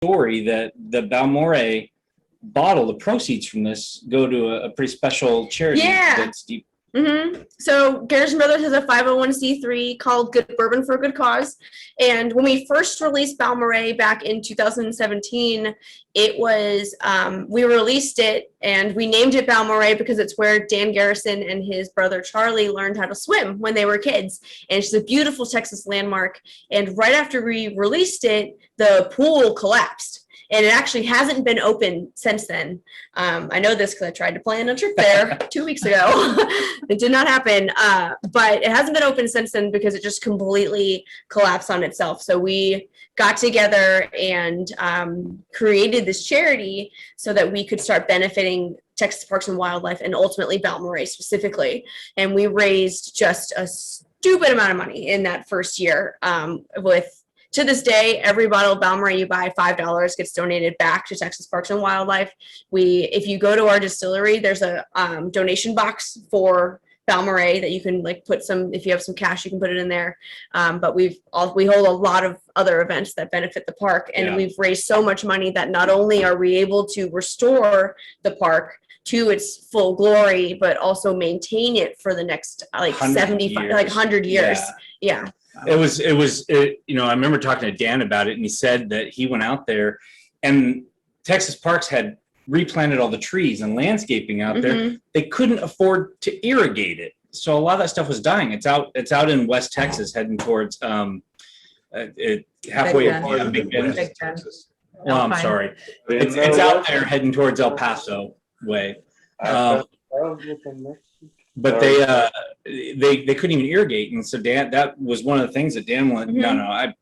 story that the Balmore bottle, the proceeds from this go to a pretty special charity that's deep. So Garrison Brothers has a 501c3 called Good Bourbon for a Good Cause. And when we first released Balmore back in 2017, it was, we released it and we named it Balmore because it's where Dan Garrison and his brother Charlie learned how to swim when they were kids. And it's a beautiful Texas landmark. And right after we released it, the pool collapsed. And it actually hasn't been open since then. I know this because I tried to plan a trip there 2 weeks ago. It did not happen, but it hasn't been open since then because it just completely collapsed on itself. So we got together and created this charity so that we could start benefiting Texas Parks and Wildlife and ultimately Balmore specifically. And we raised just a stupid amount of money in that first year to this day, every bottle of Balmore you buy, $5 gets donated back to Texas Parks and Wildlife. If you go to our distillery, there's a donation box for Balmore that you can put some, if you have some cash, you can put it in there. But we hold a lot of other events that benefit the park, and we've raised so much money that not only are we able to restore the park to its full glory, but also maintain it for the next 100 years. Yeah. It was, I remember talking to Dan about it, and he said that he went out there and Texas Parks had replanted all the trees and landscaping out there. They couldn't afford to irrigate it. So a lot of that stuff was dying. It's out in West Texas heading towards halfway Big Bend, Texas. Oh, I'm sorry. It's out there heading towards El Paso way. But they couldn't even irrigate, and so Dan, that was one of the things that Dan wanted. No, I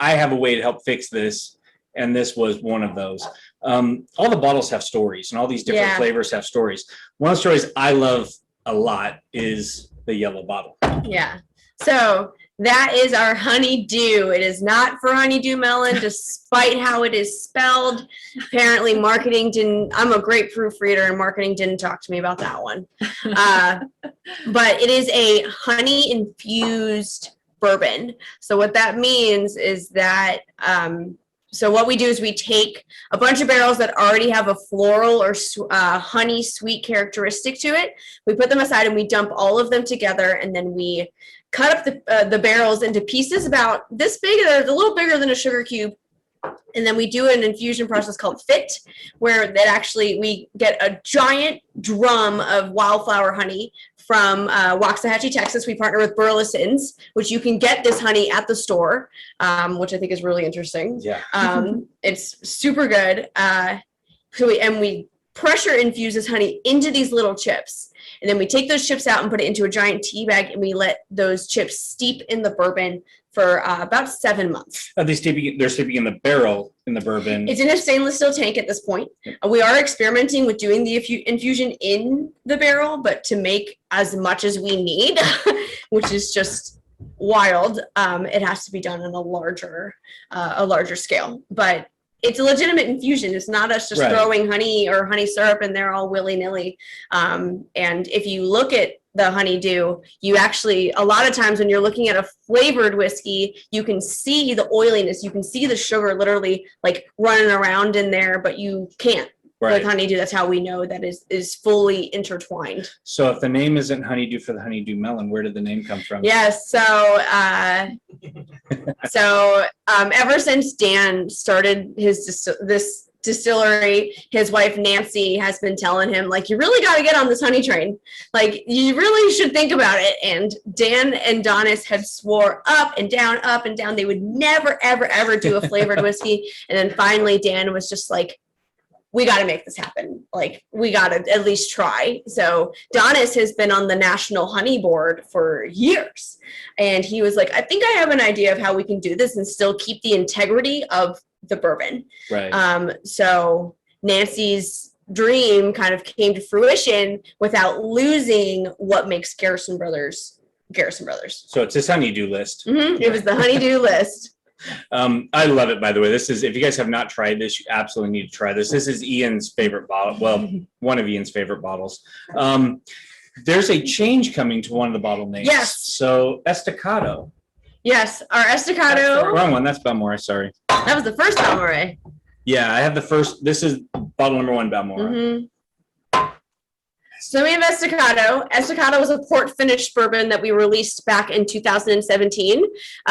have a way to help fix this, and this was one of those. All the bottles have stories, and all these different flavors have stories. One of the stories I love a lot is the yellow bottle. Yeah. So that is our Honeydew. It is not for honeydew melon, despite how it is spelled. Apparently marketing didn't, I'm a great proofreader, and marketing didn't talk to me about that one. But it is a honey infused bourbon. So what that means is that, so what we do is we take a bunch of barrels that already have a floral or honey sweet characteristic to it. We put them aside and we dump all of them together, and then we cut up the barrels into pieces about this big, a little bigger than a sugar cube. And then we do an infusion process called FIT, where we get a giant drum of wildflower honey from Waxahachie, Texas. We partner with Burleson's, which you can get this honey at the store, which I think is really interesting. Yeah. It's super good. We pressure infuse this honey into these little chips. And then we take those chips out and put it into a giant tea bag, and we let those chips steep in the bourbon for about 7 months. They're steeping in the barrel in the bourbon. It's in a stainless steel tank at this point. We are experimenting with doing the infusion in the barrel, but to make as much as we need, which is just wild, it has to be done on a larger scale. But it's a legitimate infusion. It's not us just throwing honey or honey syrup in there all willy-nilly. And if you look at the Honeydew, you actually, a lot of times when you're looking at a flavored whiskey, you can see the oiliness. You can see the sugar literally running around in there, but you can't. With Honeydew, that's how we know that is fully intertwined. So if the name isn't Honeydew for the honeydew melon, where did the name come from? Yes. So ever since Dan started this distillery, his wife Nancy has been telling him, you really got to get on this honey train. You really should think about it. And Dan and Donis had swore up and down they would never, ever, ever do a flavored whiskey. And then finally Dan was just we got to make this happen. We got to at least try. So Donis has been on the National Honey Board for years. And he was I think I have an idea of how we can do this and still keep the integrity of the bourbon. Right. So Nancy's dream kind of came to fruition without losing what makes Garrison Brothers. So it's this honeydew list. It was the honeydew list. I love it, by the way. This is, if you guys have not tried this, you absolutely need to try this. This is Ian's favorite bottle. Well, one of Ian's favorite bottles. There's a change coming to one of the bottle names. Yes. So Estacado. Yes, our Estacado. Wrong one. That's Balmora. Sorry. That was the first Balmora. Yeah, I have the first. This is bottle number 1 Balmora. Mm-hmm. So we have Estacado. Estacado was a port finished bourbon that we released back in 2017.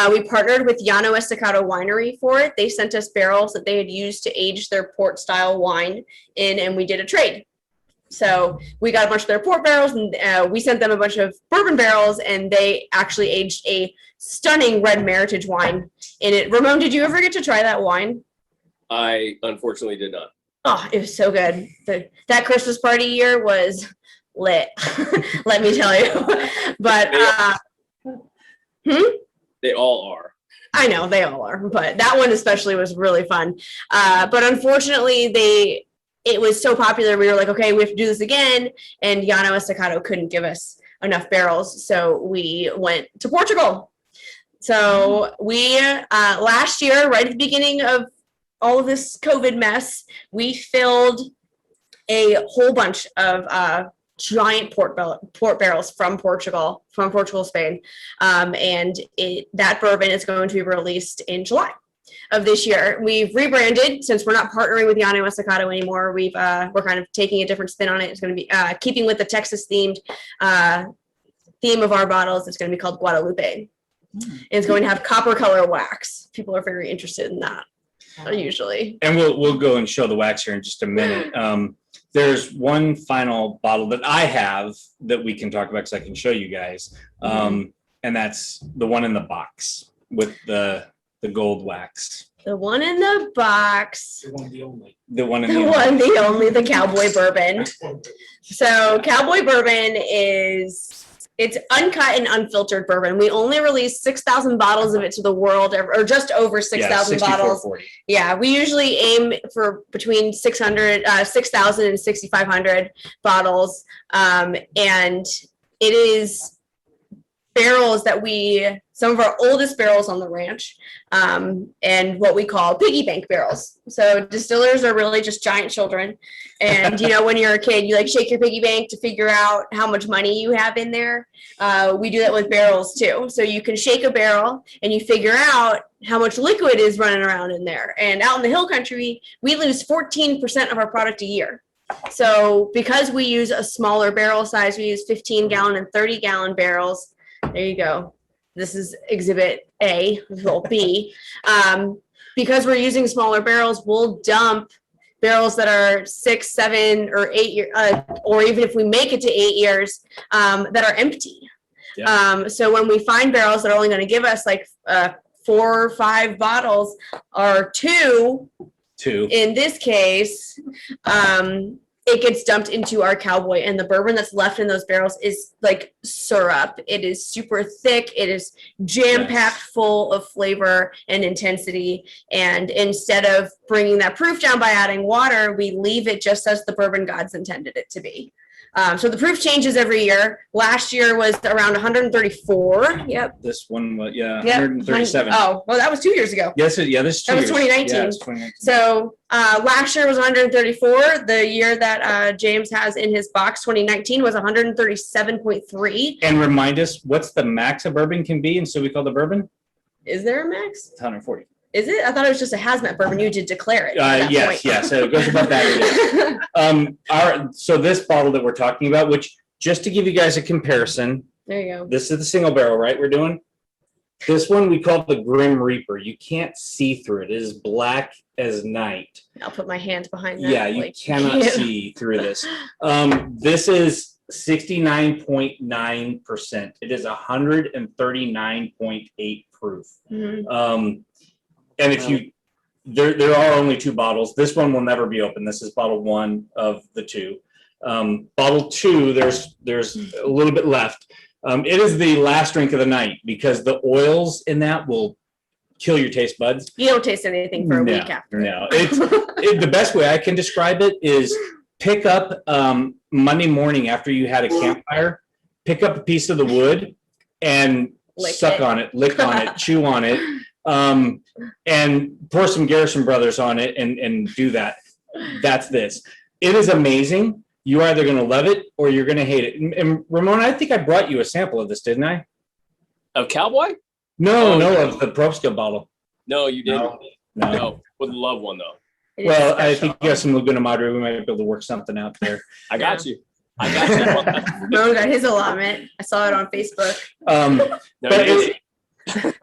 We partnered with Llano Estacado Winery for it. They sent us barrels that they had used to age their port style wine in, and we did a trade. So we got a bunch of their port barrels, and we sent them a bunch of bourbon barrels, and they actually aged a stunning red Meritage wine in it. Ramon, did you ever get to try that wine? I unfortunately did not. Oh, it was so good. That Christmas party year was lit. Let me tell you. But They all are. I know they all are, but that one especially was really fun. But unfortunately, it was so popular. We were like, okay, we have to do this again. And Llano Estacado couldn't give us enough barrels, so we went to Portugal. So we last year, right at the beginning of all of this COVID mess, we filled a whole bunch of giant port barrels from Portugal, Spain. And that bourbon is going to be released in July of this year. We've rebranded since we're not partnering with Llano Estacado anymore. We're kind of taking a different spin on it. It's going to be keeping with the Texas themed theme of our bottles. It's going to be called Guadalupe. It's going to have copper color wax. People are very interested in that. Usually. And we'll go and show the wax here in just a minute. There's one final bottle that I have that we can talk about because I can show you guys. And that's the one in the box with the gold wax. The one in the box. The one, the only. The one in The the one, the only, the Cowboy Bourbon. So Cowboy Bourbon it's uncut and unfiltered bourbon. We only release 6,000 bottles of it to the world, or just over 6,000 bottles. 6440. Yeah, we usually aim for between 6,000 and 6,500 bottles. And it is barrels that some of our oldest barrels on the ranch, and what we call piggy bank barrels. So distillers are really just giant children. And, when you're a kid, you shake your piggy bank to figure out how much money you have in there. We do that with barrels too. So you can shake a barrel and you figure out how much liquid is running around in there. And out in the hill country, we lose 14% of our product a year. So because we use a smaller barrel size, we use 15-gallon and 30-gallon barrels. There you go. This is Exhibit A, little B. Because we're using smaller barrels, we'll dump barrels that are 6, 7, or 8 years, or even if we make it to 8 years, that are empty. Yeah. So when we find barrels that are only going to give us 4 or 5 bottles, or two in this case, it gets dumped into our Cowboy, and the bourbon that's left in those barrels is like syrup. It is super thick. It is jam-packed full of flavor and intensity. And instead of bringing that proof down by adding water, we leave it just as the bourbon gods intended it to be. So the proof changes every year. Last year was around 134. Yep. This one was, 137. Oh, well, that was 2 years ago. Yes, this is 2 That was years. 2019. Yeah, it was 2019. So last year was 134. The year that James has in his box, 2019, was 137.3. And remind us, what's the max a bourbon can be? And so we call the bourbon? Is there a max? It's 140. Is it? I thought it was just a hazmat bourbon. You did declare it. At that point. Yes. So it goes above that. So this bottle that we're talking about, which just to give you guys a comparison, There you go. this is the single barrel, right? We're doing this one. We call the Grim Reaper. You can't see through it. It is black as night. I'll put my hand behind that. Yeah, you cannot see through this. This is 69.9%. It is 139.8 proof. Mm-hmm. And if there are only 2 bottles. This one will never be open. This is bottle 1 of the 2. Bottle 2, there's a little bit left. It is the last drink of the night because the oils in that will kill your taste buds. You don't taste anything for a week after. No, the best way I can describe it is pick up Monday morning after you had a campfire, pick up a piece of the wood and lick on it, chew on it. And pour some Garrison Brothers on it and do that. That's this. It is amazing. You're either going to love it or you're going to hate it. And Ramon, I think I brought you a sample of this, didn't I? Of Cowboy? Oh, no. of the Probst Guild bottle. No, you didn't. No. No, would love one though. It is Well, I special. think you got some Laguna Madre. We might be able to work something out there. I got you. I got you. Mo got his allotment. I saw it on Facebook. No, But you didn't.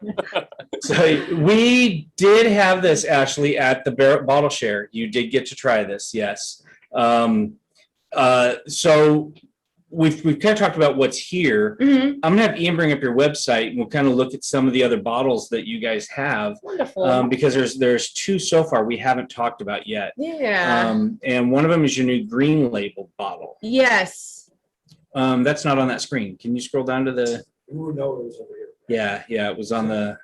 So we did have this, Ashley, at the bottle share. You did get to try this, yes. So we've kind of talked about what's here. Mhm. I'm gonna have Ian bring up your website, and we'll kind of look at some of the other bottles that you guys have, Wonderful. because there's two so far we haven't talked about yet. Yeah. And one of them is your new green label bottle. Yes. That's not on that screen. Can you scroll down to the? Ooh, no, it was over here. Yeah, it was on the.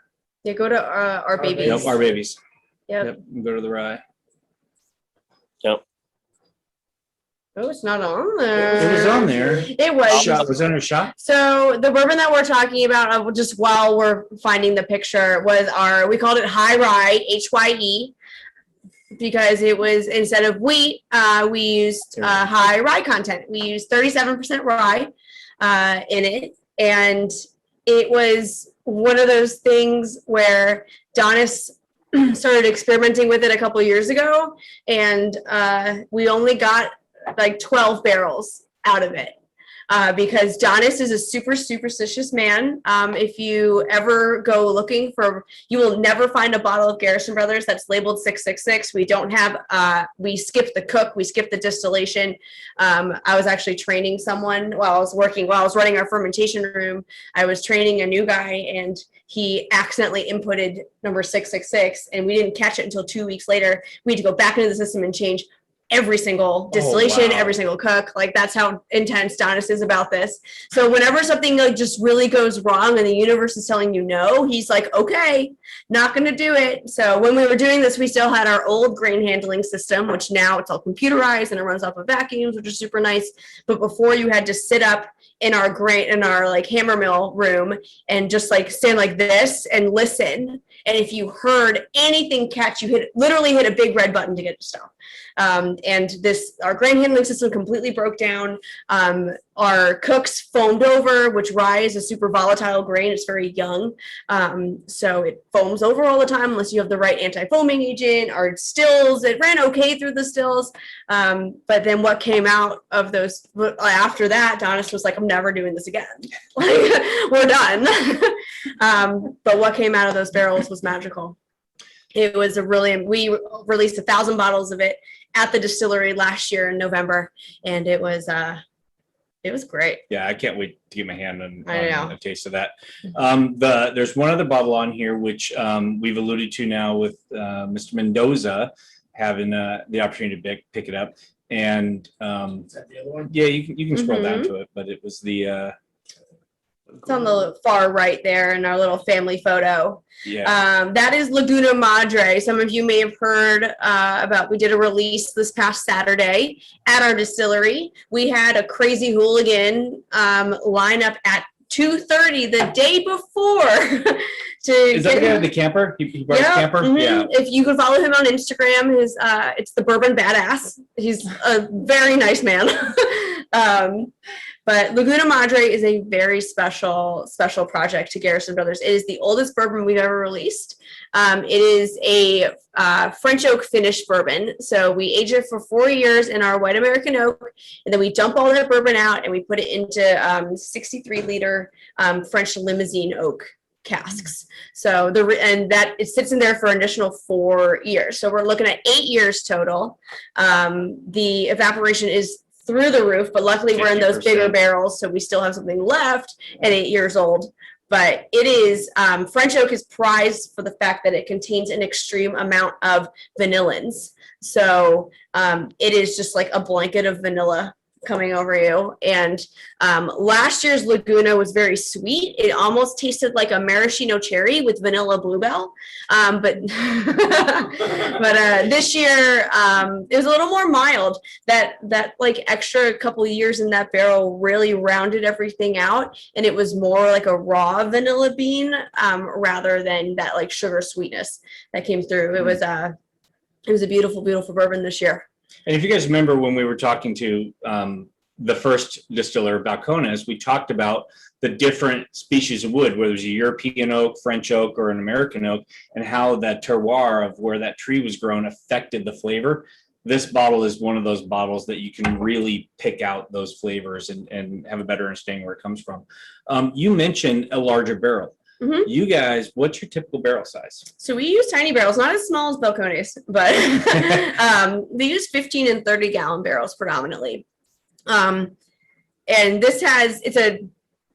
Yeah, go to our babies. Yep, our babies. Yep. Go to the rye. Oh, it's not on there. It was on there. It was. Shot. Was it under shot? So the bourbon that we're talking about, just while we're finding the picture, was we called it High Rye, HYE, because it was, instead of wheat, we used high rye content. We used 37% rye in it. And it was one of those things where Donis started experimenting with it a couple years ago. And we only got like 12 barrels out of it. Because Donis is a super superstitious man. If you ever go looking for, you will never find a bottle of Garrison Brothers that's labeled 666. We don't have, we skip the cook, we skip the distillation. I was actually training someone while I was running our fermentation room. I was training a new guy and he accidentally inputted number 666 and we didn't catch it until 2 weeks later. We had to go back into the system and change every single distillation, wow. every single cook. Like, that's how intense Donis is about this. So whenever something like just really goes wrong and the universe is telling you no, he's like, okay, not going to do it. So when we were doing this, we still had our old grain handling system, which now it's all computerized and it runs off of vacuums, which is super nice. But before, you had to sit up in our like hammer mill room and just like stand like this and listen. And if you heard anything catch, you literally hit a big red button to get it to stop. And our grain handling system completely broke down. Our cooks foamed over, which rye is a super volatile grain. It's very young. So it foams over all the time unless you have the right anti-foaming agent. Our stills, it ran okay through the stills. But then what came out of those, after that, Donis was like, I'm never doing this again. Like, we're done. But what came out of those barrels was magical. It was we released 1,000 bottles of it at the distillery last year in November, and it was great. Yeah, I can't wait to get my hand on know. a taste of that. There's one other bottle on here which we've alluded to now with Mr. Mendoza having the opportunity to pick it up, and Is that the other one? yeah, you can scroll down to it, but it was the It's on the far right there in our little family photo. yeah. That is Laguna Madre. Some of you may have heard we did a release this past Saturday at our distillery. We had a crazy hooligan line up at 2:30 the day before. Is that the guy with the camper? He brought his camper? Mhm. Yeah. If you can follow him on Instagram, it's the Bourbon Badass. He's a very nice man. But Laguna Madre is a very special project to Garrison Brothers. It is the oldest bourbon we've ever released. It is a French oak finished bourbon. So we age it for 4 years in our white American oak, and then we dump all that bourbon out and we put it into 63-liter French limousine oak casks. So it sits in there for an additional 4 years. So we're looking at 8 years total. The evaporation is through the roof, but luckily we're in those bigger 50%. barrels, so we still have something left at 8 years old. But it is French oak is prized for the fact that it contains an extreme amount of vanillins. So it is just like a blanket of vanilla coming over you. And last year's Laguna was very sweet. It almost tasted like a maraschino cherry with vanilla bluebell. But this year it was a little more mild. That like extra couple of years in that barrel really rounded everything out, and it was more like a raw vanilla bean rather than that like sugar sweetness that came through. It was a beautiful, beautiful bourbon this year. And if you guys remember when we were talking to the first distiller, Balcones, we talked about the different species of wood, whether it was a European oak, French oak, or an American oak, and how that terroir of where that tree was grown affected the flavor. This bottle is one of those bottles that you can really pick out those flavors and have a better understanding where it comes from. You mentioned a larger barrel. Mhm. You guys, what's your typical barrel size? So we use tiny barrels, not as small as Balcones, but they use 15 and 30 gallon barrels predominantly. And it's a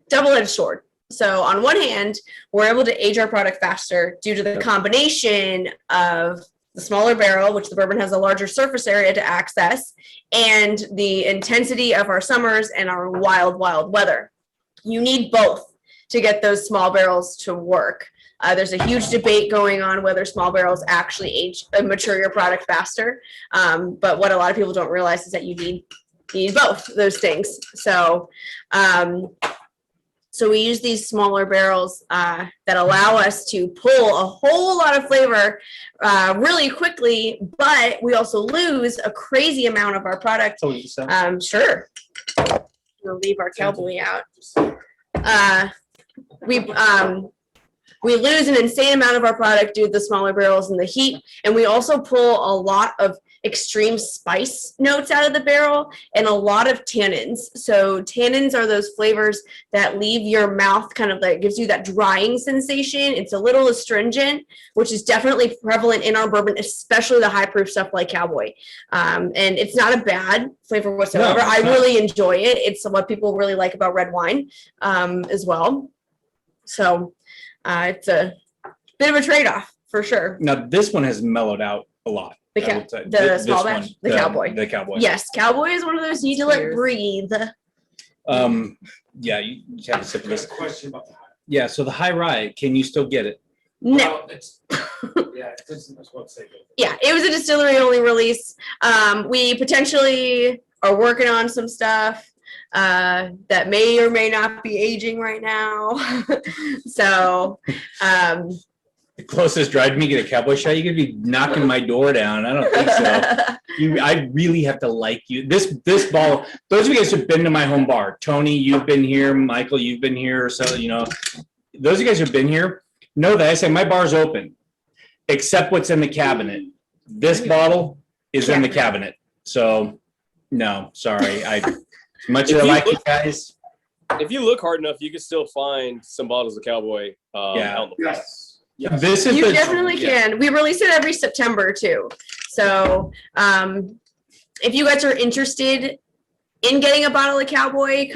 double-edged sword. So on one hand, we're able to age our product faster due to the combination of the smaller barrel, which the bourbon has a larger surface area to access, and the intensity of our summers and our wild, wild weather. You need both to get those small barrels to work. There's a huge debate going on whether small barrels actually mature your product faster. But what a lot of people don't realize is that you need both those things. So we use these smaller barrels that allow us to pull a whole lot of flavor really quickly, but we also lose a crazy amount of our product. Sure. We'll leave our cowboy out. We lose an insane amount of our product due to the smaller barrels and the heat, and we also pull a lot of extreme spice notes out of the barrel and a lot of tannins. So tannins are those flavors that leave your mouth kind of like gives you that drying sensation. It's a little astringent, which is definitely prevalent in our bourbon, especially the high proof stuff like Cowboy. And it's not a bad flavor whatsoever. No, I it's not. really enjoy it. It's what people really like about red wine as well. So it's a bit of a trade-off for sure. Now, this one has mellowed out a lot. The I would say. the This small one, batch, the Cowboy. The Cowboy. Yes, Cowboy is one of those you need to let Cheers. breathe. Yeah, you have a sip of There's this. a question about the high. Yeah, so the high rye, can you still get it? No. Well, it's, yeah, it's, that's what I'm saying. Yeah, it was a distillery only release. We potentially are working on some stuff that may or may not be aging right now. So The closest drive to me get a Cowboy shot, you're gonna be knocking my door down. I don't think so. I really have to like you. This ball. Those of you guys who've been to my home bar, Tony, you've been here. Michael, you've been here. So those of you guys who've been here know that I say my bar's open, except what's in the cabinet. This bottle is in the cabinet. So no, sorry. As much as I like you guys. If you look hard enough, you can still find some bottles of Cowboy Yeah. out in the park. Yes. Yes. This is you the- definitely yeah. can. We release it every September too. So if you guys are interested in getting a bottle of Cowboy,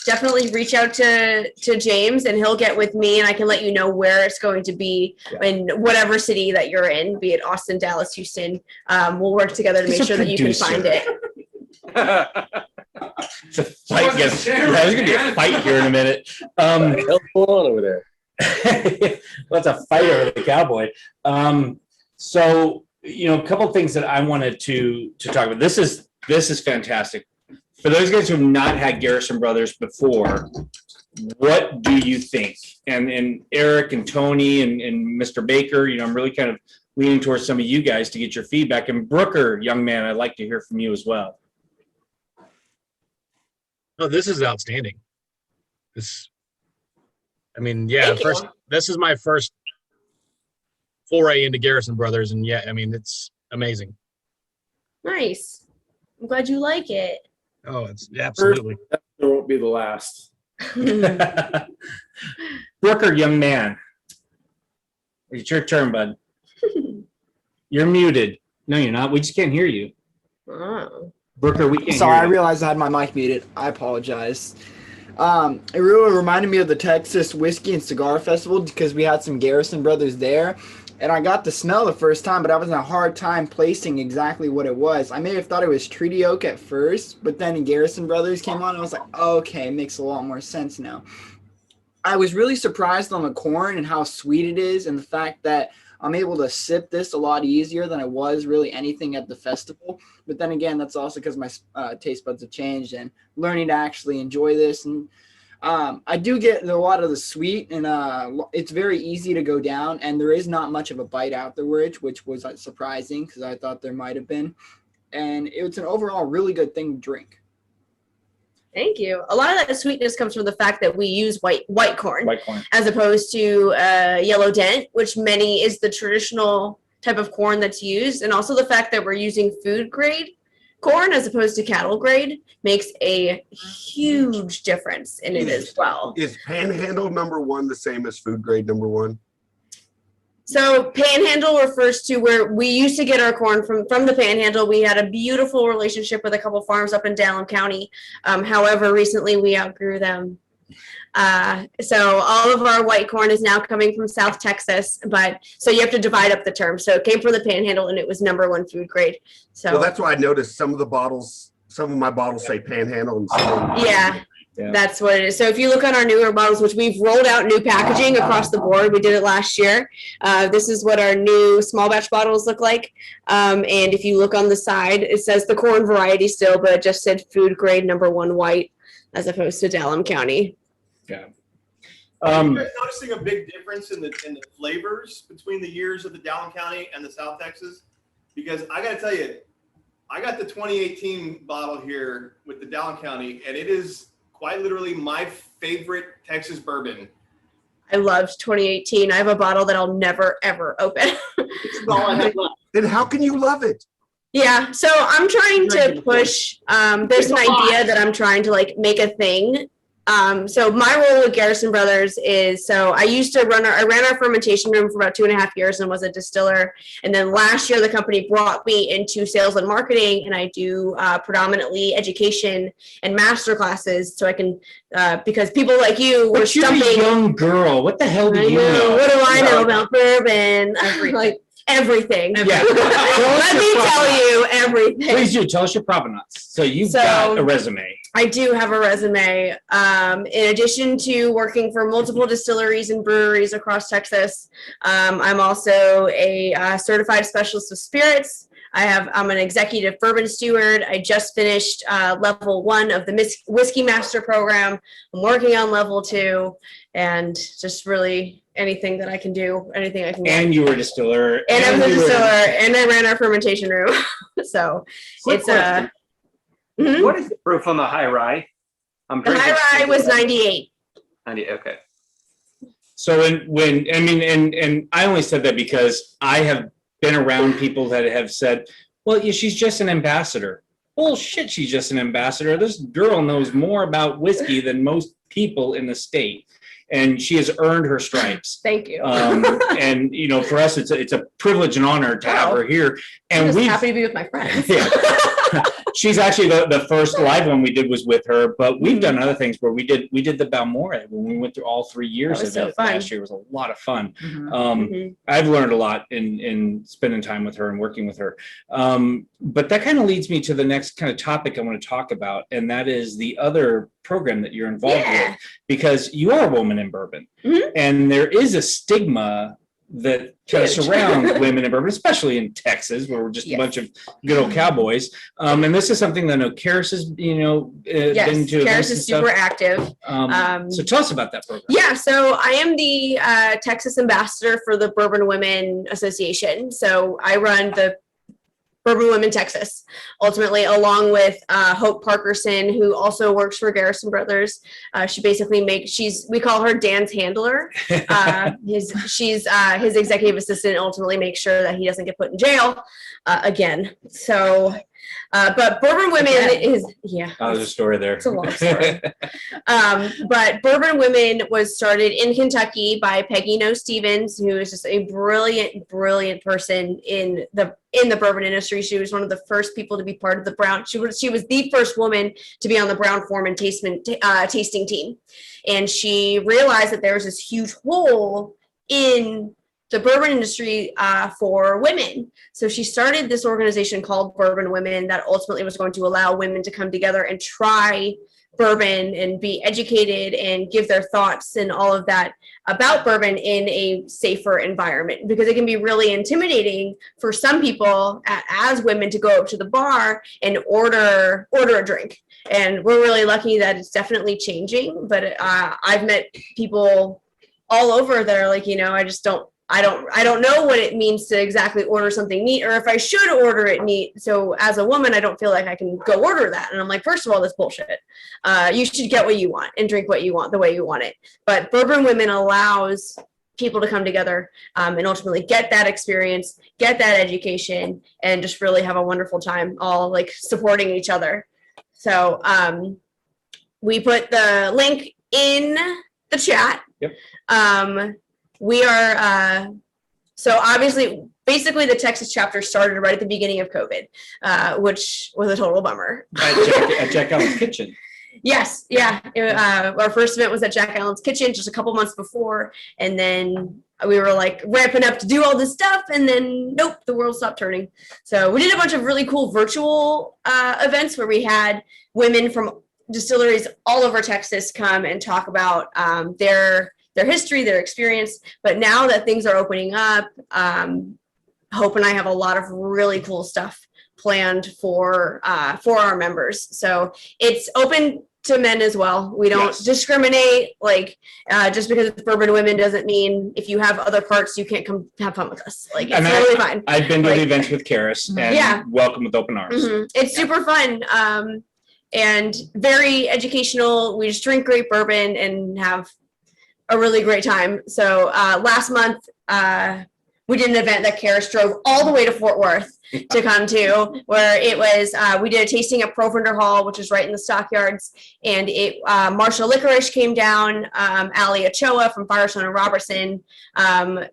definitely reach out to James and he'll get with me and I can let you know where it's going to be in whatever city that you're in, be it Austin, Dallas, Houston. We'll work together to He's make a sure that you can producer. find it. It's a fight. Yes. Yeah, there's gonna be a fight here in a minute. What the hell's going on over there? Well, it's a fight over the Cowboy. So a couple of things that I wanted to talk about. This is fantastic. For those guys who have not had Garrison Brothers before, what do you think? And Eric and Tony and Mr. Baker, I'm really kind of leaning towards some of you guys to get your feedback. And Brooker, young man, I'd like to hear from you as well. Oh, this is outstanding. This Thank you. is my first foray into Garrison Brothers, and it's amazing. Nice. I'm glad you like it. Oh, it's absolutely. There won't be the last. Brooker, young man, it's your turn, bud. You're muted. No, you're not. We just can't hear you. Oh. Brooker, we can't Sorry, I hear you. realized I had my mic muted. I apologize. It really reminded me of the Texas Whiskey and Cigar Festival because we had some Garrison Brothers there. And I got to smell the first time, but I was having a hard time placing exactly what it was. I may have thought it was Treaty Oak at first, but then Garrison Brothers came on, and I was like, okay, it makes a lot more sense now. I was really surprised on the corn and how sweet it is, and the fact that I'm able to sip this a lot easier than I was really anything at the festival. But then again, that's also because my taste buds have changed and learning to actually enjoy this. And I do get a lot of the sweet, and it's very easy to go down, and there is not much of a bite afterwards, which was surprising because I thought there might have been. And it's an overall really good thing to drink. Thank you. A lot of that sweetness comes from the fact that we use white corn White corn. as opposed to yellow dent, which many is the traditional type of corn that's used, and also the fact that we're using food grade corn as opposed to cattle grade makes a huge difference in it as well. Is Panhandle #1 the same as food grade #1? So Panhandle refers to where we used to get our corn from the Panhandle. We had a beautiful relationship with a couple farms up in Dallam County. However, recently we outgrew them. So all of our white corn is now coming from South Texas, but so you have to divide up the term. So it came from the Panhandle and it was #1 food grade. So Well, that's why I noticed some of my bottles say Panhandle and some. yeah. Yeah. That's what it is. So if you look on our newer bottles, which we've rolled out new packaging across the board, we did it last year. This is what our new small batch bottles look like. And if you look on the side, it says the corn variety still, but it just said food grade #1 white as opposed to Dallam County. Are you guys noticing a big difference in the flavors between the years of the Dallam County and the South Texas? Because I got to tell you, I got the 2018 bottle here with the Dallam County, and it is quite literally my favorite Texas bourbon. I loved 2018. I have a bottle that I'll never, ever open. It's all I have left. Then how can you love it? Yeah, so I'm trying to push, there's an idea that I'm trying to like make a thing. So my role with Garrison Brothers is, so I ran our fermentation room for about 2.5 years and was a distiller. And then last year, the company brought me into sales and marketing, and I do predominantly education and master classes. So I can, because people like you were But you're a stumping. young girl. What the hell do I you know. know? What do I know about bourbon? Like everything. Yeah. Let me tell you everything. Please do. Tell us your provenance. So you've So- got a resume. I do have a resume. In addition to working for multiple distilleries and breweries across Texas, I'm also a certified specialist of spirits. I'm an executive bourbon steward. I just finished level 1 of the Whiskey Master program. I'm working on level 2, and just really anything that I can do, anything I can get. And you were a distiller. And I was a you were- distiller, and I ran our fermentation room. So Quick it's question. mhm. What is the proof on the high rye? I'm The drinking. high rye was 98. 90. Okay. So and I only said that because I have been around people that have said, well, yeah, she's just an ambassador. Bullshit, she's just an ambassador. This girl knows more about whiskey than most people in the state, and she has earned her stripes. Thank you. And you know, for us, it's a privilege and honor to have her here. I'm And just we've happy to be with my friends. Yeah. She's actually the first live one we did was with her, but we've done other things where we did the Balmore when we went through all 3 years That was of so it fun. last year. It was a lot of fun. Mhm. I've learned a lot in spending time with her and working with her. But that kind of leads me to the next kind of topic I want to talk about, and that is the other program that you're involved Yeah. with, because you are a woman in bourbon, Mhm. and there is a stigma that kind of Huge. surrounds women in bourbon, especially in Texas, where we're just Yes. a bunch of good old cowboys. And this is something that I know Karis has, been Yes, to Karis events is and stuff. super active. So tell us about that program. Yeah, so I am the Texas ambassador for the Bourbon Women Association. So I run the Bourbon Women Texas, ultimately, along with Hope Parkerson, who also works for Garrison Brothers. She basically we call her Dan's handler. She's his executive assistant, ultimately makes sure that he doesn't get put in jail again. So, but Bourbon Women is, yeah. Oh, there's a story there. It's a long story. But Bourbon Women was started in Kentucky by Peggy No Stevens, who is just a brilliant person in the bourbon industry. She was one of the first people to be part of the Brown. She was the first woman to be on the Brown Forman tasting team, and she realized that there was this huge hole in the bourbon industry for women. So she started this organization called Bourbon Women that ultimately was going to allow women to come together and try bourbon and be educated and give their thoughts and all of that about bourbon in a safer environment, because it can be really intimidating for some people as women to go up to the bar and order a drink. And we're really lucky that it's definitely changing, but I've met people all over that are like, I just don't I don't know what it means to exactly order something neat, or if I should order it neat. So as a woman, I don't feel like I can go order that. And I'm like, first of all, that's bullshit. You should get what you want and drink what you want the way you want it. But Bourbon Women allows people to come together and ultimately get that experience, get that education, and just really have a wonderful time, all like supporting each other. So we put the link in the chat. Yep. We are, so obviously, basically the Texas chapter started right at the beginning of COVID, which was a total bummer. At Jack Allen's Kitchen. Yes, yeah. Our first event was at Jack Allen's Kitchen just a couple months before, and then we were like ramping up to do all this stuff, and then nope, the world stopped turning. So we did a bunch of really cool virtual events where we had women from distilleries all over Texas come and talk about their history, their experience. But now that things are opening up, Hope and I have a lot of really cool stuff planned for our members. So it's open to men as well. We don't discriminate. Like just because it's Bourbon Women doesn't mean if you have other parts you can't come have fun with us. Like it's totally fine. I've been to the events with Karis, and welcome with open arms. It's super fun and very educational. We just drink great bourbon and have a really great time. So last month we did an event that Karis drove all the way to Fort Worth to come to, where it was, we did a tasting at Provender Hall, which is right in the stockyards. And Marsha Licorice came down, Ali Ochoa from Firestone and Robertson. Ali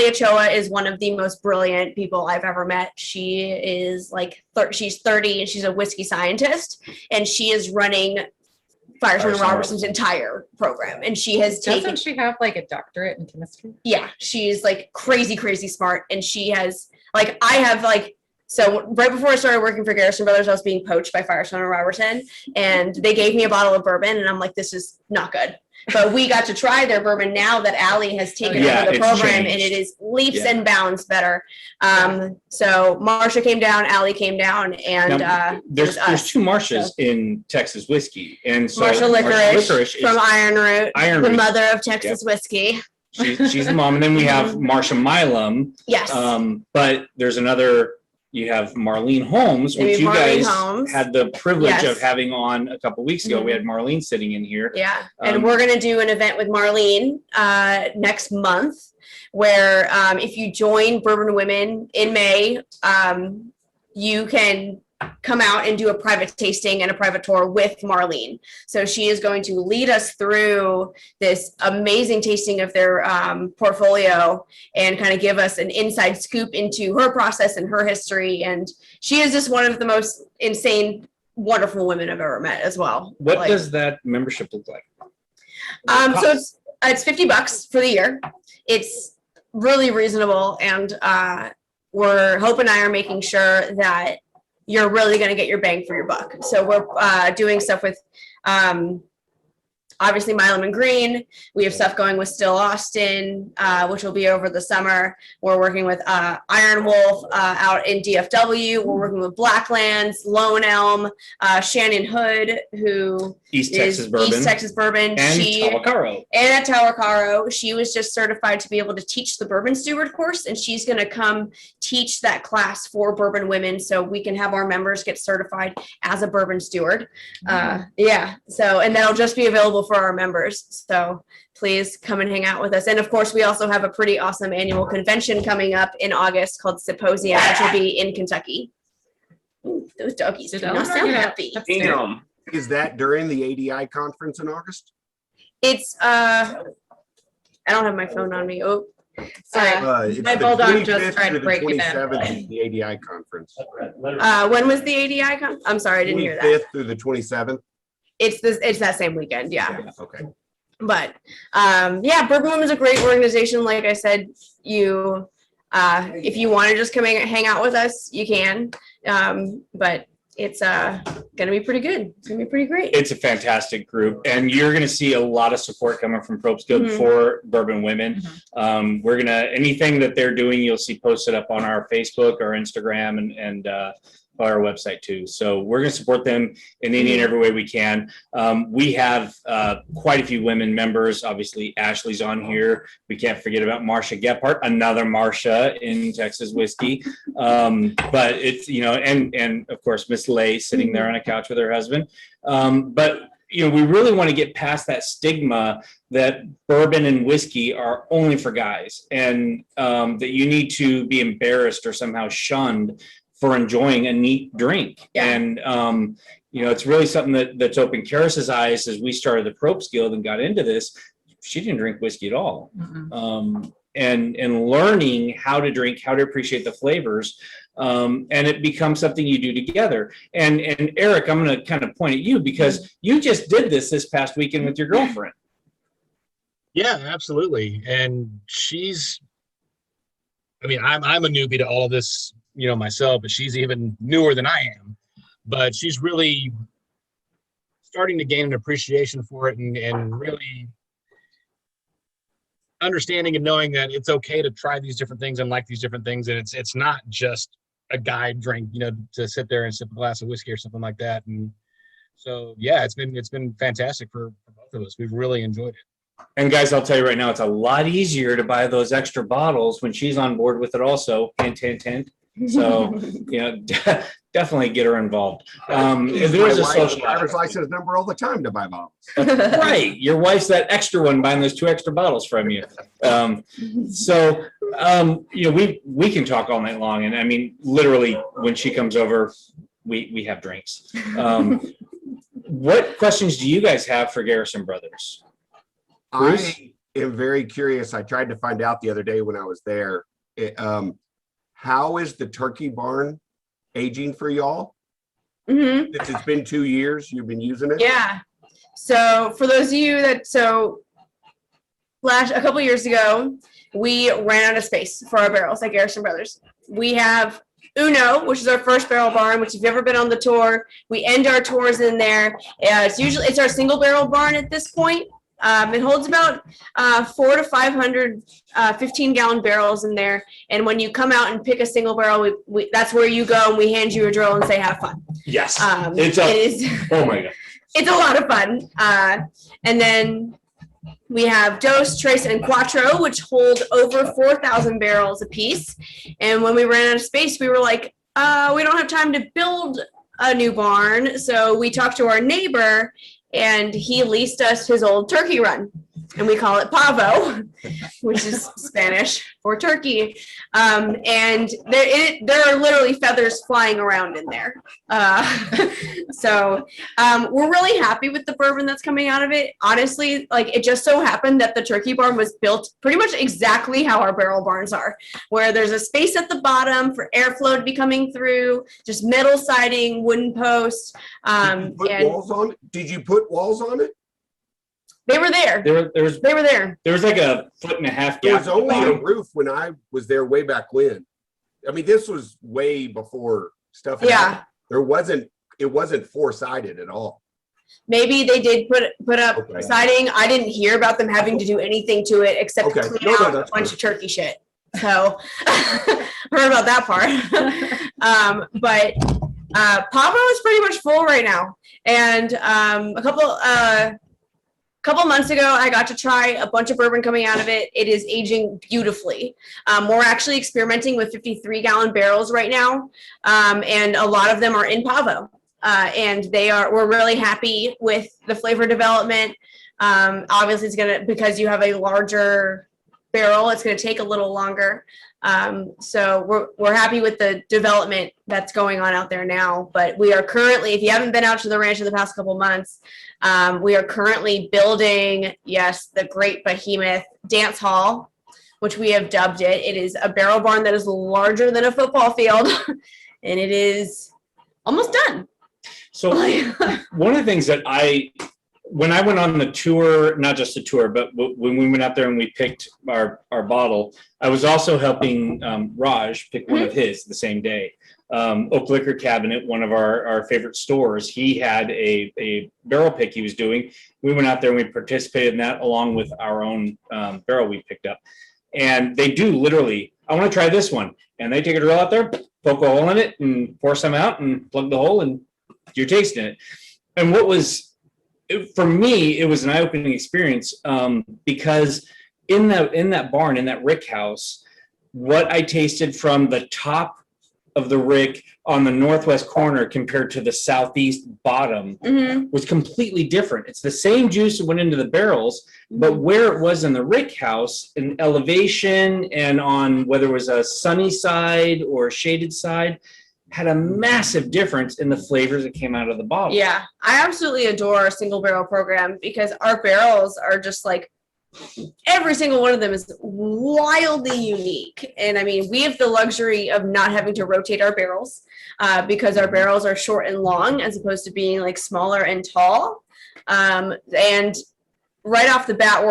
Ochoa is one of the most brilliant people I've ever met. She is like, she's 30 and she's a whiskey scientist, and she is running Firestone and Robertson's entire program, and she has taken. Doesn't she have like a doctorate in chemistry? Yeah, she's like crazy smart, and she has like I have like so right before I started working for Garrison Brothers, I was being poached by Firestone and Robertson, and they gave me a bottle of bourbon, and I'm like, this is not good. But we got to try their bourbon now that Ali has taken over the program, and it is leaps and bounds better. So Marsha came down, Ali came down, and now, there's two Marshas in Texas whiskey, and so Marsha Licorice from Iron Root, the mother of Texas whiskey. She's the mom, and then we have Marsha Milam. Yes. But there's another. You have Marlene Holmes, which you guys had the privilege of having on a couple weeks ago. We had Marlene sitting in here. Yeah, and we're going to do an event with Marlene next month, where if you join Bourbon Women in May, you can come out and do a private tasting and a private tour with Marlene. So she is going to lead us through this amazing tasting of their portfolio and kind of give us an inside scoop into her process and her history. And she is just one of the most insane, wonderful women I've ever met as well. What does that membership look like? So it's $50 for the year. It's really reasonable, and Hope and I are making sure that you're really going to get your bang for your buck. So we're doing stuff with obviously Milam and Green. We have stuff going with Still Austin, which will be over the summer. We're working with Iron Wolf out in DFW. We're working with Blacklands, Lone Elm, Shannon Hood, who East Texas Bourbon, and Tawakaro. And at Tawakaro, she was just certified to be able to teach the Bourbon Steward course, and she's going to come teach that class for Bourbon Women, so we can have our members get certified as a Bourbon Steward. So, and that'll just be available for our members. So please come and hang out with us. And of course, we also have a pretty awesome annual convention coming up in August called Symposium, which will be in Kentucky. Ooh, those doggies do not sound happy. Is that during the ADI conference in August? It's I don't have my phone on me. Oh, sorry. My bulldog just tried to break it in. 27th is the ADI conference. When was the ADI conference? I'm sorry, I didn't hear that. 25th through the 27th. It's that same weekend, yeah. Okay. But Bourbon Women is a great organization. Like I said, you if you want to just come hang out with us, you can. But it's gonna be pretty good. It's gonna be pretty great. It's a fantastic group, and you're gonna see a lot of support coming from Probst Guild for Bourbon Women. We're gonna anything that they're doing, you'll see posted up on our Facebook or Instagram, and our website too. So we're going to support them in any and every way we can. We have quite a few women members. Obviously, Ashley's on here. We can't forget about Marsha Gephardt, another Marsha in Texas whiskey. But it's, you know, and of course, Miss Lay sitting there on a couch with her husband. But you know, we really want to get past that stigma that bourbon and whiskey are only for guys, and that you need to be embarrassed or somehow shunned for enjoying a neat drink. Yeah. And you know, it's really something that's opened Karis's eyes as we started the Probst Guild and got into this. She didn't drink whiskey at all. And learning how to drink, how to appreciate the flavors. And it becomes something you do together. And Eric, I'm going to kind of point at you because you just did this past weekend with your girlfriend. Yeah, absolutely. And she's, I mean, I'm a newbie to all of this, you know, myself, but she's even newer than I am. But she's really starting to gain an appreciation for it and really understanding and knowing that it's okay to try these different things and like these different things. And it's not just a guy drink, you know, to sit there and sip a glass of whiskey or something like that. And so, yeah, it's been fantastic for both of us. We've really enjoyed it. And guys, I'll tell you right now, it's a lot easier to buy those extra bottles when she's on board with it also. Hint, hint, hint. So, you know, definitely get her involved. There's a social driver's license number all the time to buy bottles. Right. Your wife's that extra one buying those 2 extra bottles from you. So, you know, we can talk all night long. And I mean, literally when she comes over, we have drinks. What questions do you guys have for Garrison Brothers? Bruce? I am very curious. I tried to find out the other day when I was there. How is the turkey barn aging for y'all? Since it's been 2 years, you've been using it? Yeah. So for those of you that, a couple years ago, we ran out of space for our barrels at Garrison Brothers. We have Uno, which is our first barrel barn, which if you've ever been on the tour, we end our tours in there. It's our single barrel barn at this point. It holds about 400 to 500 15-gallon barrels in there. And when you come out and pick a single barrel, that's where you go and we hand you a drill and say, have fun. Yes. Oh my God. It's a lot of fun. And then we have Dos, Tres, and Cuatro, which hold over 4,000 barrels apiece. And when we ran out of space, we were like, we don't have time to build a new barn. So we talked to our neighbor and he leased us his old turkey run, and we call it Pavo, which is Spanish for turkey. And there are literally feathers flying around in there. So we're really happy with the bourbon that's coming out of it. Honestly, like it just so happened that the turkey barn was built pretty much exactly how our barrel barns are, where there's a space at the bottom for airflow to be coming through, just metal siding, wooden posts. Walls on it? Did you put walls on it? They were there. They were there. There was like a 1.5 gap. There was only a roof when I was there way back when. I mean, this was way before stuff. Yeah. It wasn't 4-sided at all. Maybe they did put up siding. I didn't hear about them having to do anything to it except clean out a bunch of turkey shit. So heard about that part. But Pavo is pretty much full right now. And a couple months ago, I got to try a bunch of bourbon coming out of it. It is aging beautifully. We're actually experimenting with 53-gallon barrels right now, and a lot of them are in Pavo. And we're really happy with the flavor development. Obviously, because you have a larger barrel, it's going to take a little longer. So we're happy with the development that's going on out there now. But we are currently, if you haven't been out to the ranch in the past couple months, we are currently building, the Great Behemoth Dance Hall, which we have dubbed it. It is a barrel barn that is larger than a football field, and it is almost done. So one of the things that when I went on the tour, not just the tour, but when we went out there and we picked our bottle, I was also helping Raj pick one of his the same day. Oak Liquor Cabinet, one of our favorite stores, he had a barrel pick he was doing. We went out there and we participated in that along with our own barrel we picked up. And they do literally, I want to try this one. And they take a drill out there, poke a hole in it and pour some out and plug the hole and you're tasting it. And for me, it was an eye-opening experience because in that barn, in that rick house, what I tasted from the top of the rick on the northwest corner compared to the southeast bottom was completely different. It's the same juice that went into the barrels, but where it was in the rick house, in elevation and on whether it was a sunny side or a shaded side, had a massive difference in the flavors that came out of the bottle. Yeah, I absolutely adore our single barrel program because our barrels are just like, every single one of them is wildly unique. And I mean, we have the luxury of not having to rotate our barrels because our barrels are short and long as opposed to being like smaller and tall. And right off the bat,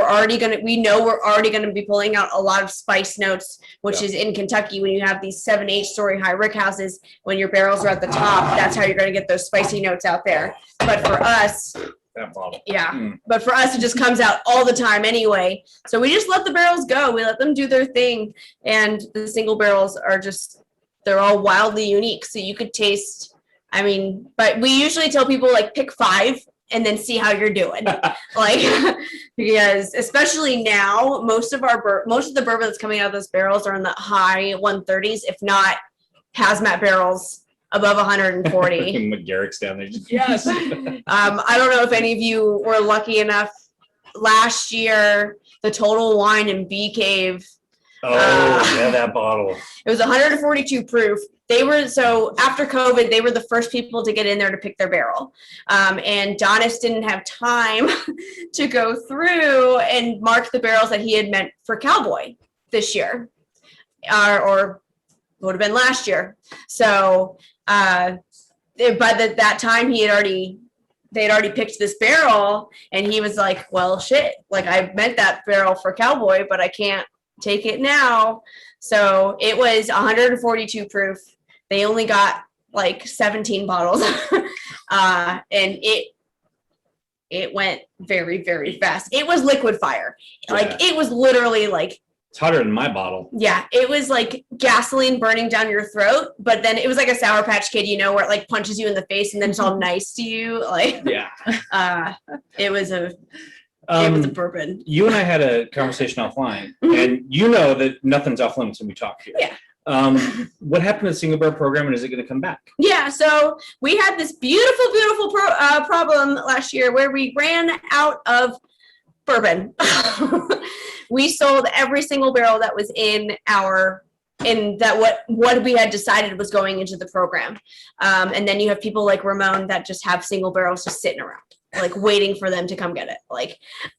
we know we're already gonna be pulling out a lot of spice notes, which is in Kentucky when you have these 7-8 story high rick houses, when your barrels are at the top, that's how you're gonna get those spicy notes out there. But for us, that bottle. Yeah, but for us, it just comes out all the time anyway. So we just let the barrels go. We let them do their thing. And the single barrels are they're all wildly unique. So you could taste, but we usually tell people like pick 5 and then see how you're doing. Because especially now, most of the bourbon that's coming out of those barrels are in the high 130s, if not hazmat barrels above 140. McGarrick's down there. Yes. I don't know if any of you were lucky enough last year, the Total Wine and Bee Cave. That bottle. It was 142 proof. So after COVID, they were the first people to get in there to pick their barrel. And Donis didn't have time to go through and mark the barrels that he had meant for Cowboy this year, or would have been last year. So by that time they'd already picked this barrel, and he was like, well, shit, like I meant that barrel for Cowboy, but I can't take it now. So it was 142 proof. They only got like 17 bottles. And it went very, very fast. It was liquid fire. Like it was literally like, it's hotter than my bottle. Yeah, it was like gasoline burning down your throat, but then it was like a Sour Patch Kid, where it like punches you in the face and then it's all nice to you. Like, it was a bourbon. You and I had a conversation offline, and you know that nothing's off limits when we talk here. Yeah. What happened to the single barrel program, and is it going to come back? Yeah, so we had this beautiful problem last year where we ran out of bourbon. We sold every single barrel that was what we had decided was going into the program. And then you have people like Ramon that just have single barrels just sitting around, like waiting for them to come get it.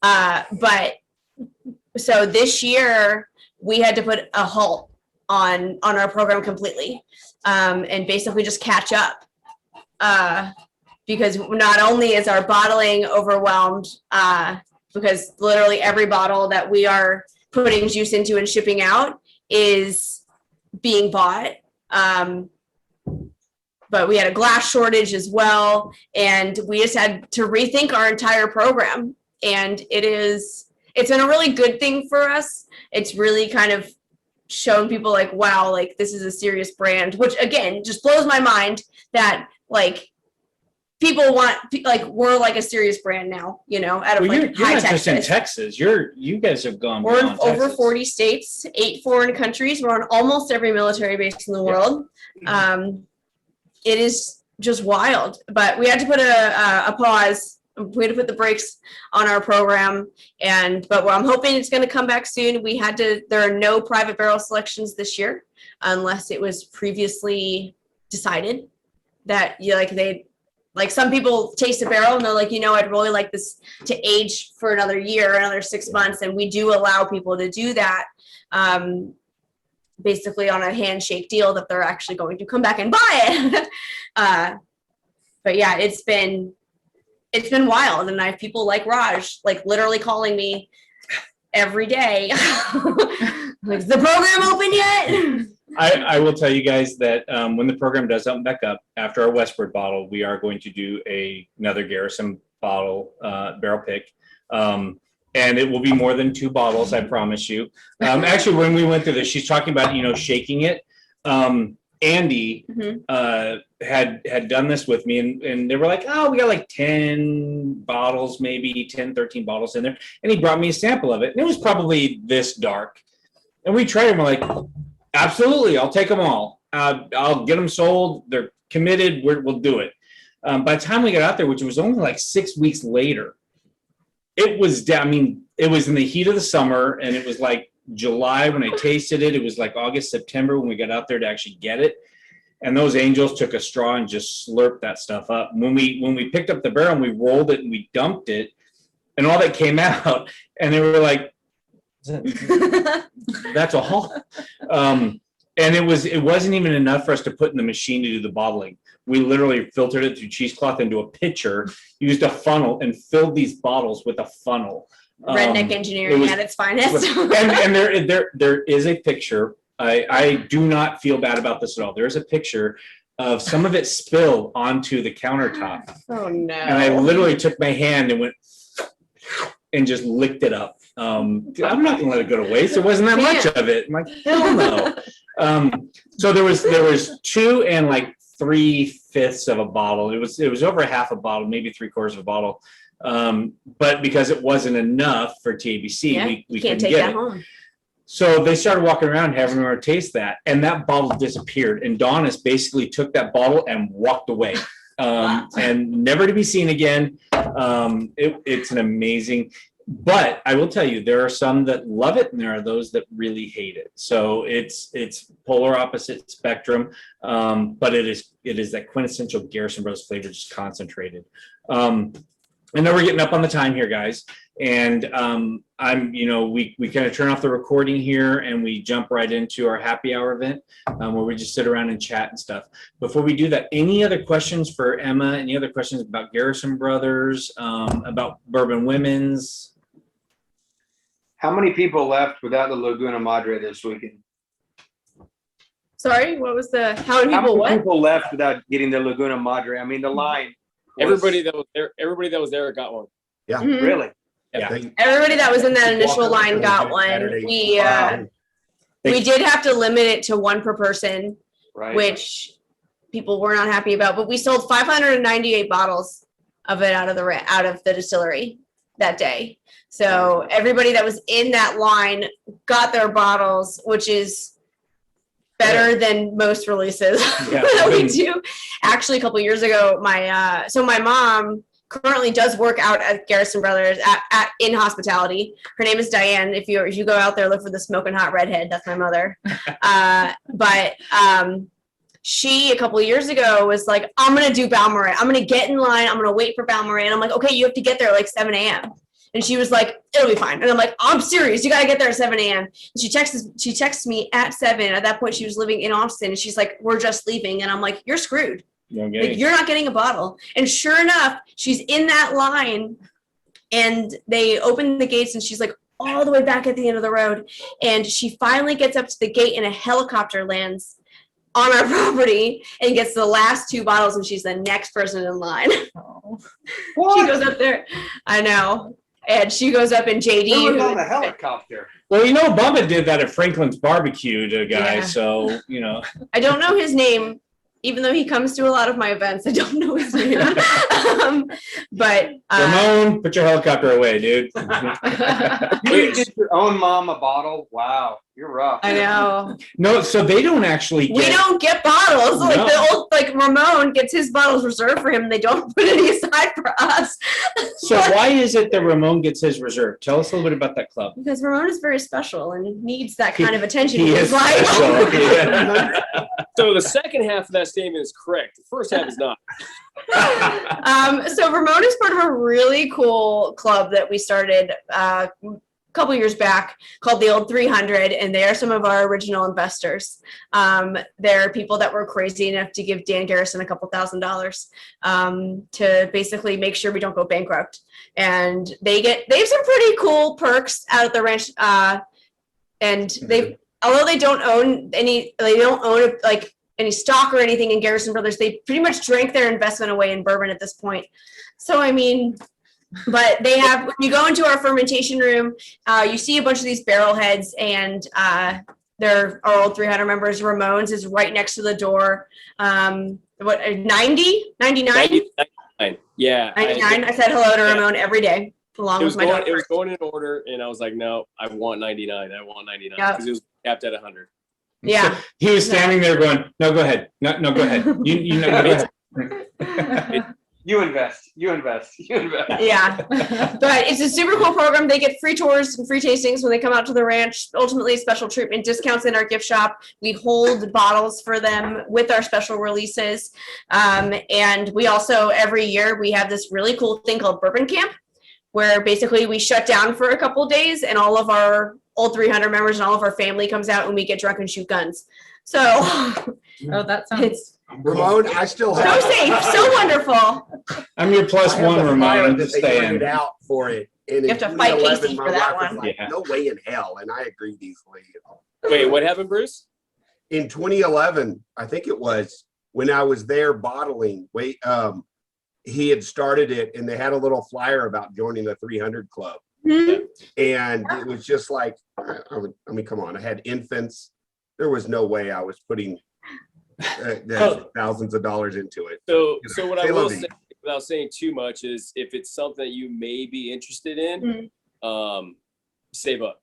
But so this year we had to put a halt on our program completely, and basically just catch up. Because not only is our bottling overwhelmed, because literally every bottle that we are putting juice into and shipping out is being bought. But we had a glass shortage as well, and we just had to rethink our entire program. And it's been a really good thing for us. It's really kind of shown people like, wow, like this is a serious brand, which again, just blows my mind that like people want, like, we're like a serious brand now, out of you're high not Texas. just in Texas. You guys have gone. We're in beyond over Texas. 40 states, 8 foreign countries. We're on almost every military base in the world. It is just wild, but we had to put a pause. We had to put the brakes on our program, but I'm hoping it's going to come back soon. There are no private barrel selections this year, unless it was previously decided that some people taste a barrel and they're like, I'd really like this to age for another year, another 6 months. And we do allow people to do that, basically on a handshake deal that they're actually going to come back and buy it. But yeah, it's been wild. And I have people like Raj, like literally calling me every day. Like, is the program open yet? I will tell you guys that when the program does open back up after our Westward bottle, we are going to do another Garrison bottle barrel pick. And and it will be more than 2 bottles, I promise you. Actually, when we went through this, she's talking about, shaking it. Andy had done this with me, and they were like, oh, we got like 10 bottles, maybe 10, 13 bottles in there. And he brought me a sample of it. And it was probably this dark. And we tried them. We're like, absolutely, I'll take them all. I'll get them sold. They're committed. We'll do it. By the time we got out there, which was only like 6 weeks later, it was, it was in the heat of the summer, and it was like July when I tasted it. It was like August, September when we got out there to actually get it. And those angels took a straw and just slurped that stuff up. When we picked up the barrel and we rolled it and we dumped it, and all that came out, and they were like, that's all. And it wasn't even enough for us to put in the machine to do the bottling. We literally filtered it through cheesecloth into a pitcher, used a funnel, and filled these bottles with a funnel. Redneck engineering at its finest. and there is a picture. I do not feel bad about this at all. There's a picture of some of it spilled onto the countertop. Oh no. And I literally took my hand and went and just licked it up. I'm not gonna let it go to waste. There wasn't that much of it. I'm like, hell no. So there was 2 and like 3/5 of a bottle. It was over half a bottle, maybe 3/4 of a bottle. But because it wasn't enough for TABC, we couldn't take get that it. home. So they started walking around having her taste that, and that bottle disappeared. And Donis basically took that bottle and walked away, and never to be seen again. It's an amazing. But I will tell you, there are some that love it, and there are those that really hate it. So it's polar opposite spectrum, but it is that quintessential Garrison Bros flavor, just concentrated. I know we're getting up on the time here, guys, and we kind of turn off the recording here and we jump right into our happy hour event, where we just sit around and chat and stuff. Before we do that, any other questions for Emma? Any other questions about Garrison Brothers, about Bourbon Women's? How many people left without the Laguna Madre this weekend? Sorry, what was how many people left without getting the Laguna Madre? I mean, the line. Everybody that was there got one. Yeah. Mhm. Really? Yeah. Everybody that was in that initial line got one. We did have to limit it to 1 per person, Right. which people were not happy about. But we sold 598 bottles of it out of the distillery that day. So everybody that was in that line got their bottles, which is better than most releases that we do. Actually, a couple years ago, my mom currently does work out at Garrison Brothers in hospitality. Her name is Diane. If you go out there, look for the smoking hot redhead. That's my mother. But she, a couple of years ago, was like, I'm going to do Balmoral. I'm going to get in line. I'm going to wait for Balmoral. And I'm like, okay, you have to get there at like 7 a.m. And she was like, it'll be fine. And I'm like, I'm serious. You got to get there at 7 a.m. And she texts me at 7. At that point, she was living in Austin. And she's like, we're just leaving. And I'm like, you're screwed. Like, you're not getting a bottle. And sure enough, she's in that line. And they open the gates. And she's like all the way back at the end of the road. And she finally gets up to the gate and a helicopter lands on our property and gets the last 2 bottles. And she's the next person in line. Oh. She goes up there. I know. And she goes up in JD. Who was on the helicopter? Well, Bubba did that at Franklin's barbecue to guys, so I don't know his name, even though he comes to a lot of my events. I don't know his name. But Ramon, put your helicopter away, dude. You get your own mom a bottle? Wow, you're rough. I know. No, so they don't actually We don't get bottles. No. Like the old, Ramon gets his bottles reserved for him, and they don't put any aside for us. So why is it that Ramon gets his reserve? Tell us a little bit about that club. Because Ramon is very special and needs that kind of attention. He is special. Yeah. So the second half of that statement is correct. The first half is not. So Ramon is part of a really cool club that we started a couple years back called the Old 300, and they are some of our original investors. They're people that were crazy enough to give Dan Garrison a couple $1,000s to basically make sure we don't go bankrupt. And they have some pretty cool perks out at the ranch, and although they don't own any stock or anything in Garrison Brothers, they pretty much drank their investment away in bourbon at this point. So, I mean, But they have, when you go into our fermentation room, you see a bunch of these barrel heads, and they're our old 300 members. Ramones is right next to the door. What, 90? 99? 99. Yeah. 99. I said hello to Ramon every day, along with my dog. It was going in order, and I was like, no, I want 99. I want 99 because it was capped at 100. Yeah. So he was standing there going, no, go ahead. No, go ahead. You know, go ahead. You invest. Yeah, but it's a super cool program. They get free tours and free tastings when they come out to the ranch. Ultimately, special treatment discounts in our gift shop. We hold bottles for them with our special releases. And we also, every year, we have this really cool thing called Bourbon Camp, where basically we shut down for a couple days and all of our old 300 members and all of our family comes out and we get drunk and shoot guns. So Oh, that sounds. it's Ramon, I still so have. safe, so wonderful. I'm your plus I have one, the Ramon. flyer I'm that just they saying. printed out for it. And You in have to fight 2011, Casey my for that wife was one. like, Yeah. no way in hell. And I agreed easily. Wait, what happened, Bruce? In 2011, I think it was when I was there bottling. He had started it, and they had a little flyer about joining the 300 club. Mhm. And it was just like, I mean, come on, I had infants. There was no way I was putting thousands of dollars into it. So what I they will love say, you. without saying too much, is if it's something that you may be interested in, save up.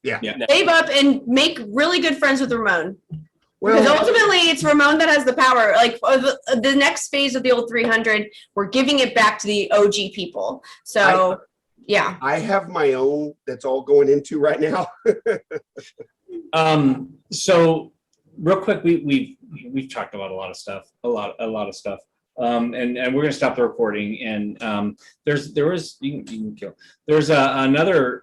Yeah. Now, Save up and make really good friends with Ramon. Because Well, ultimately, it's Ramon that has the power. Like the next phase of the old 300, we're giving it back to the OG people. So, yeah. I have my own that's all going into right now. So real quick, we've talked about a lot of stuff, a lot of stuff. And we're gonna stop the recording. And there's another